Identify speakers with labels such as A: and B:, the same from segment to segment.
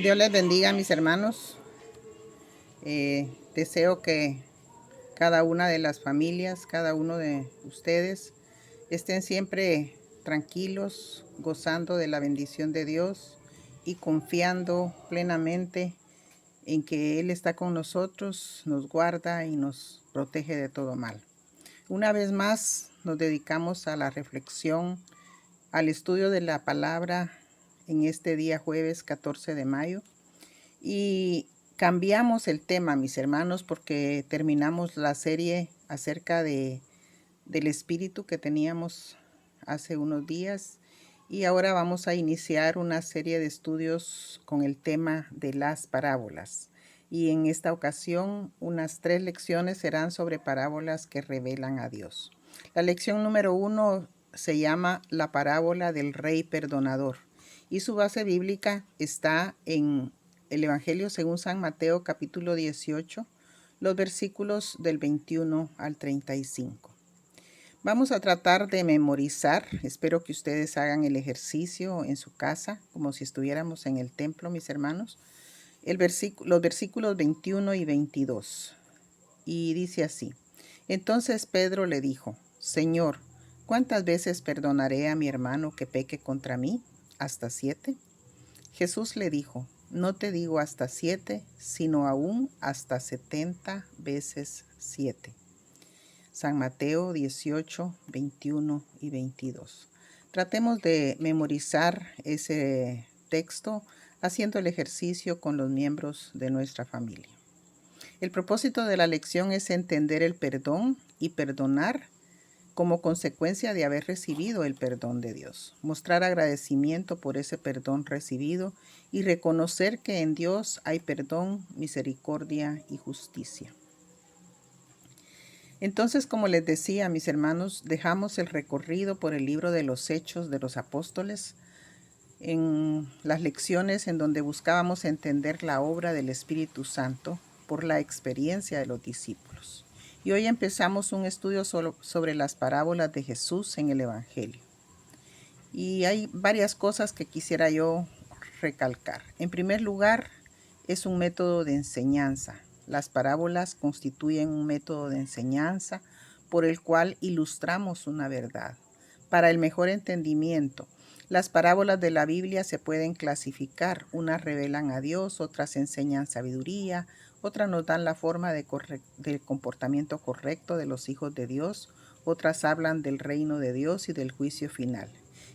A: Dios les bendiga, mis hermanos. Deseo que cada una de las familias, cada uno de ustedes estén siempre tranquilos, gozando de la bendición de Dios y confiando plenamente en que Él está con nosotros, nos guarda y nos protege de todo mal. Una vez más nos dedicamos a la reflexión, al estudio de la palabra en este día jueves 14 de mayo. Y cambiamos el tema, mis hermanos, porque terminamos la serie acerca del espíritu que teníamos hace unos días. Y ahora vamos a iniciar una serie de estudios con el tema de las parábolas. Y en esta ocasión, unas 3 lecciones serán sobre parábolas que revelan a Dios. La lección número 1 se llama la parábola del rey perdonador. Y su base bíblica está en el Evangelio según San Mateo, capítulo 18, los versículos del 21 al 35. Vamos a tratar de memorizar. Espero que ustedes hagan el ejercicio en su casa, como si estuviéramos en el templo, mis hermanos. Los versículos 21 y 22. Y dice así: Entonces Pedro le dijo: Señor, ¿cuántas veces perdonaré a mi hermano que peque contra mí? ¿Hasta 7? Jesús le dijo: No te digo hasta 7, sino aún hasta 70 veces 7. San Mateo 18, 21 y 22. Tratemos de memorizar ese texto haciendo el ejercicio con los miembros de nuestra familia. El propósito de la lección es entender el perdón y perdonar como consecuencia de haber recibido el perdón de Dios, mostrar agradecimiento por ese perdón recibido y reconocer que en Dios hay perdón, misericordia y justicia. Entonces, como les decía, mis hermanos, dejamos el recorrido por el libro de los Hechos de los Apóstoles en las lecciones en donde buscábamos entender la obra del Espíritu Santo por la experiencia de los discípulos. Y hoy empezamos un estudio sobre las parábolas de Jesús en el Evangelio. Y hay varias cosas que quisiera yo recalcar. En primer lugar, es un método de enseñanza. Las parábolas constituyen un método de enseñanza por el cual ilustramos una verdad. Para el mejor entendimiento, las parábolas de la Biblia se pueden clasificar. Unas revelan a Dios, otras enseñan sabiduría, otras nos dan la forma del comportamiento correcto de los hijos de Dios, otras hablan del reino de Dios y del juicio final.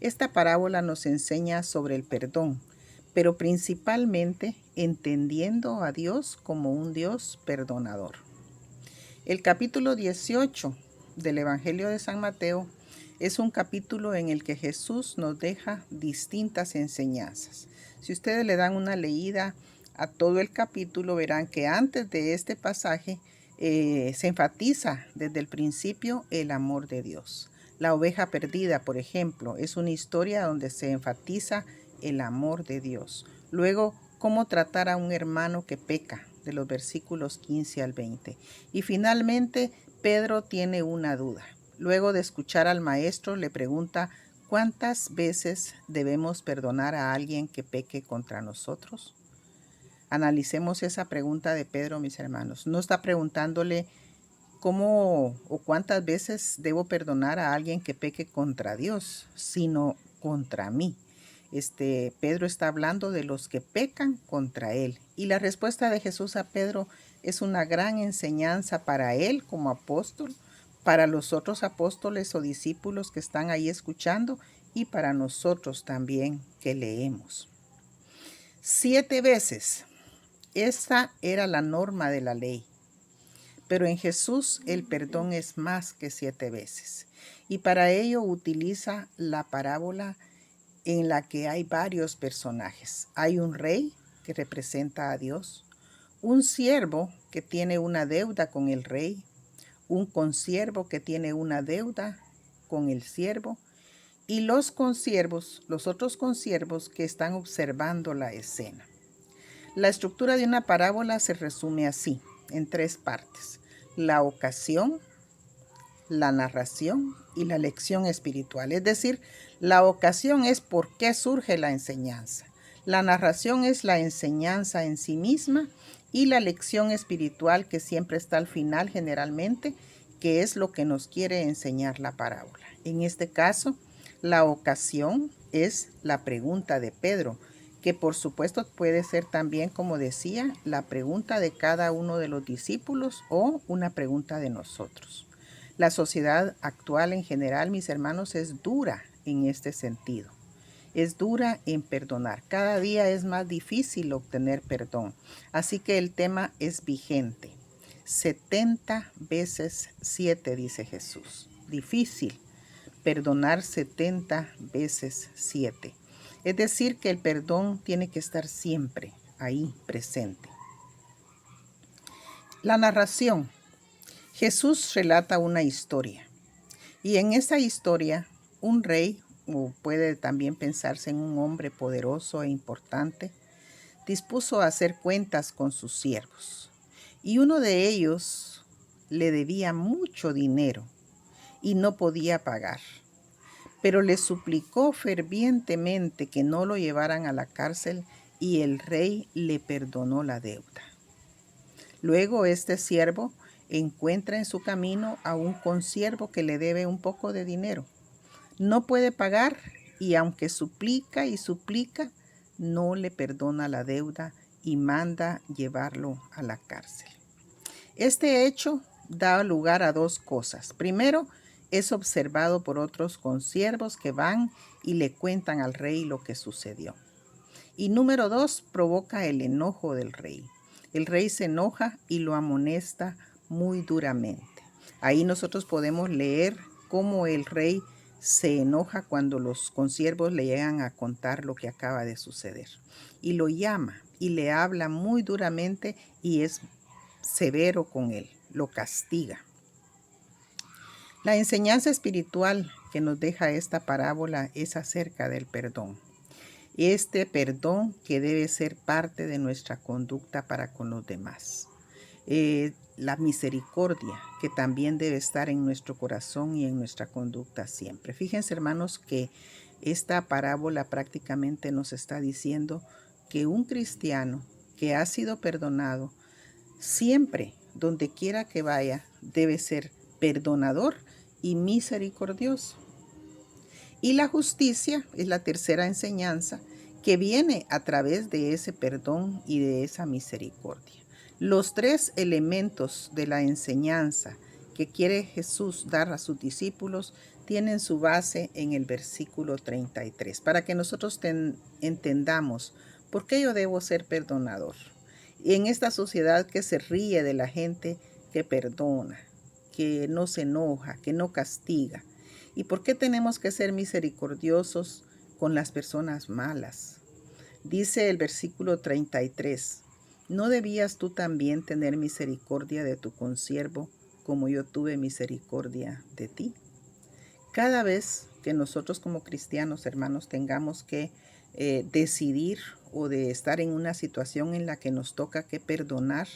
A: Esta parábola nos enseña sobre el perdón, pero principalmente entendiendo a Dios como un Dios perdonador. El capítulo 18 del Evangelio de San Mateo es un capítulo en el que Jesús nos deja distintas enseñanzas. Si ustedes le dan una leída a todo el capítulo, verán que antes de este pasaje se enfatiza desde el principio el amor de Dios. La oveja perdida, por ejemplo, es una historia donde se enfatiza el amor de Dios. Luego, cómo tratar a un hermano que peca, de los versículos 15 al 20. Y finalmente, Pedro tiene una duda. Luego de escuchar al maestro, le pregunta: ¿cuántas veces debemos perdonar a alguien que peque contra nosotros? Analicemos esa pregunta de Pedro, mis hermanos. No está preguntándole cómo o cuántas veces debo perdonar a alguien que peque contra Dios, sino contra mí. Pedro está hablando de los que pecan contra él. Y la respuesta de Jesús a Pedro es una gran enseñanza para él como apóstol, para los otros apóstoles o discípulos que están ahí escuchando y para nosotros también que leemos. 7 veces. Esa era la norma de la ley. Pero en Jesús el perdón es más que 7 veces. Y para ello utiliza la parábola en la que hay varios personajes. Hay un rey que representa a Dios, un siervo que tiene una deuda con el rey, un consiervo que tiene una deuda con el siervo y los consiervos, los otros consiervos que están observando la escena. La estructura de una parábola se resume así, en 3 partes: la ocasión, la narración y la lección espiritual. Es decir, la ocasión es por qué surge la enseñanza. La narración es la enseñanza en sí misma y la lección espiritual que siempre está al final generalmente, que es lo que nos quiere enseñar la parábola. En este caso, la ocasión es la pregunta de Pedro, que por supuesto puede ser también, como decía, la pregunta de cada uno de los discípulos o una pregunta de nosotros. La sociedad actual en general, mis hermanos, es dura en este sentido. Es dura en perdonar. Cada día es más difícil obtener perdón. Así que el tema es vigente. 70 veces 7, dice Jesús. Difícil perdonar 70 veces 7. Es decir, que el perdón tiene que estar siempre ahí presente. La narración. Jesús relata una historia. Y en esa historia, un rey, o puede también pensarse en un hombre poderoso e importante, dispuso a hacer cuentas con sus siervos. Y uno de ellos le debía mucho dinero y no podía pagar. Pero le suplicó fervientemente que no lo llevaran a la cárcel y el rey le perdonó la deuda. Luego este siervo encuentra en su camino a un consiervo que le debe un poco de dinero. No puede pagar y aunque suplica y suplica, no le perdona la deuda y manda llevarlo a la cárcel. Este hecho da lugar a dos cosas. Primero, es observado por otros consiervos que van y le cuentan al rey lo que sucedió. Y número dos, provoca el enojo del rey. El rey se enoja y lo amonesta muy duramente. Ahí nosotros podemos leer cómo el rey se enoja cuando los consiervos le llegan a contar lo que acaba de suceder. Y lo llama y le habla muy duramente y es severo con él, lo castiga. La enseñanza espiritual que nos deja esta parábola es acerca del perdón. Este perdón que debe ser parte de nuestra conducta para con los demás. La misericordia que también debe estar en nuestro corazón y en nuestra conducta siempre. Fíjense, hermanos, que esta parábola prácticamente nos está diciendo que un cristiano que ha sido perdonado siempre, donde quiera que vaya, debe ser perdonador y misericordioso. Y la justicia es la tercera enseñanza que viene a través de ese perdón y de esa misericordia. Los tres elementos de la enseñanza que quiere Jesús dar a sus discípulos tienen su base en el versículo 33, para que nosotros entendamos por qué yo debo ser perdonador. Y en esta sociedad que se ríe de la gente que perdona, que no se enoja, que no castiga. ¿Y por qué tenemos que ser misericordiosos con las personas malas? Dice el versículo 33, ¿no debías tú también tener misericordia de tu consiervo como yo tuve misericordia de ti? Cada vez que nosotros como cristianos, hermanos, tengamos que decidir o de estar en una situación en la que nos toca que perdonar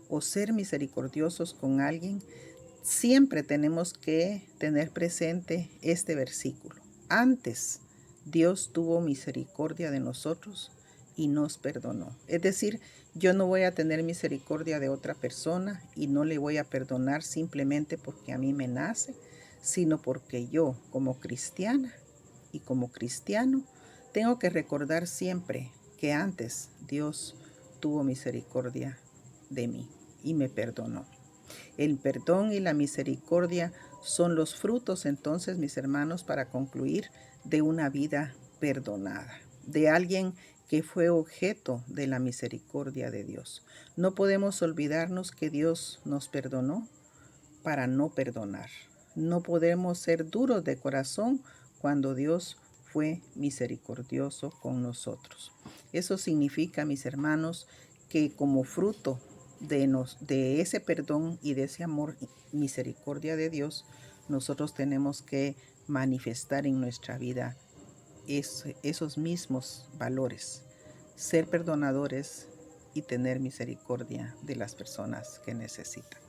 A: o ser misericordiosos con alguien, siempre tenemos que tener presente este versículo. Antes, Dios tuvo misericordia de nosotros y nos perdonó. Es decir, yo no voy a tener misericordia de otra persona y no le voy a perdonar simplemente porque a mí me nace, sino porque yo, como cristiana y como cristiano, tengo que recordar siempre que antes Dios tuvo misericordia de mí y me perdonó. El perdón y la misericordia son los frutos, entonces, mis hermanos, para concluir, de una vida perdonada, de alguien que fue objeto de la misericordia de Dios. No podemos olvidarnos que Dios nos perdonó para no perdonar. No podemos ser duros de corazón cuando Dios fue misericordioso con nosotros. Eso significa, mis hermanos, que como fruto de ese perdón y de ese amor y misericordia de Dios, nosotros tenemos que manifestar en nuestra vida esos mismos valores, ser perdonadores y tener misericordia de las personas que necesitan.